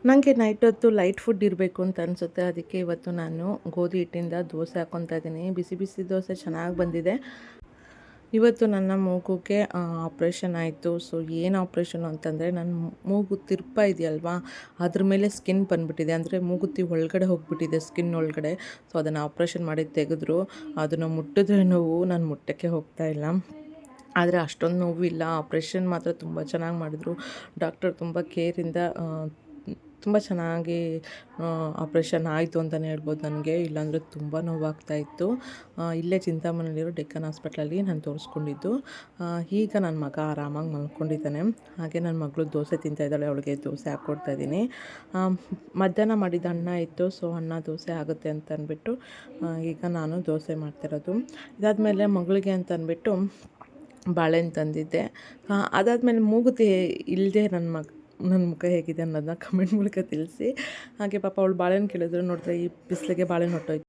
ನನಗೆ ನೈಟ್ ಹೊತ್ತು light food ಇರಬೇಕು ಅಂತ ಅನಿಸುತ್ತೆ. ಅದಕ್ಕೆ ಇವತ್ತು ನಾನು ಗೋಧಿ ಹಿಟ್ಟಿಂದ ದೋಸೆ ಹಾಕ್ಕೊತಾ ಇದ್ದೀನಿ. ಬಿಸಿ ಬಿಸಿ ದೋಸೆ ಚೆನ್ನಾಗಿ ಬಂದಿದೆ. ಇವತ್ತು ನನ್ನ ಮೂಗುಗೆ ಆಪ್ರೇಷನ್ ಆಯಿತು. ಸೊ ಏನು ಆಪ್ರೇಷನು ಅಂತಂದರೆ, ನನ್ನ ಮೂಗು ತಿರ್ಪ ಇದೆಯಲ್ವಾ, ಅದ್ರ ಮೇಲೆ ಸ್ಕಿನ್ ಬಂದುಬಿಟ್ಟಿದೆ. ಅಂದರೆ ಮೂಗುತಿ ಒಳಗಡೆ ಹೋಗಿಬಿಟ್ಟಿದೆ, ಸ್ಕಿನ್ ಒಳಗಡೆ. ಸೊ ಅದನ್ನು ಆಪ್ರೇಷನ್ ಮಾಡಿ ತೆಗೆದ್ರು. ಅದನ್ನು ಮುಟ್ಟಿದ್ರೆ ನೋವು, ನಾನು ಮುಟ್ಟಕ್ಕೆ ಹೋಗ್ತಾಯಿಲ್ಲ. ಆದರೆ ಅಷ್ಟೊಂದು ನೋವಿಲ್ಲ. ಆಪ್ರೇಷನ್ ಮಾತ್ರ ತುಂಬ ಚೆನ್ನಾಗಿ ಮಾಡಿದರು. ಡಾಕ್ಟರ್ ತುಂಬ ಕೇರಿಂದ ತುಂಬ ಚೆನ್ನಾಗಿ ಆಪ್ರೇಷನ್ ಆಯಿತು ಅಂತಲೇ ಹೇಳ್ಬೋದು ನನಗೆ. ಇಲ್ಲಾಂದರೆ ತುಂಬ ನೋವಾಗ್ತಾಯಿತ್ತು. ಇಲ್ಲೇ ಚಿಂತಾಮಣಿಲಿರೋ ಡೆಕ್ಕನ್ ಹಾಸ್ಪಿಟ್ಲಲ್ಲಿ ನಾನು ತೋರಿಸ್ಕೊಂಡಿದ್ದು. ಈಗ ನನ್ನ ಮಗ ಆರಾಮಾಗಿ ಮಲ್ಕೊಂಡಿದ್ದಾನೆ. ಹಾಗೆ ನನ್ನ ಮಗಳು ದೋಸೆ ತಿಂತಾಯಿದ್ದಾಳೆ. ಅವಳಿಗೆ ದೋಸೆ ಹಾಕ್ಕೊಡ್ತಾಯಿದ್ದೀನಿ. ಮಧ್ಯಾಹ್ನ ಮಾಡಿದ ಅನ್ನ ಇತ್ತು. ಸೊ ಅನ್ನ ದೋಸೆ ಆಗುತ್ತೆ ಅಂತ ಅಂದ್ಬಿಟ್ಟು ಈಗ ನಾನು ದೋಸೆ ಮಾಡ್ತಿರೋದು. ಇದಾದಮೇಲೆ ಮಗಳಿಗೆ ಅಂತ ಅಂದ್ಬಿಟ್ಟು ಬಾಳೆಹಣ್ಣು ತಂದಿದ್ದೆ. ಅದಾದಮೇಲೆ ಮೂಗುತಿ ಇಲ್ಲದೆ ನನ್ನ ಮುಖ ಹೇಗಿದೆ ಅನ್ನೋದನ್ನ ಕಮೆಂಟ್ ಮೂಲಕ ತಿಳಿಸಿ. ಹಾಗೆ ಪಾಪ ಅವಳು ಬಾಳೆಹಣ್ಣು ಕೇಳಿದ್ರು. ನೋಡಿದ್ರೆ ಈ ಬಿಸಿಲಿಗೆ ಬಾಳೆಹಣ್ಣು ಹೊಟ್ಟೋಯ್ತು.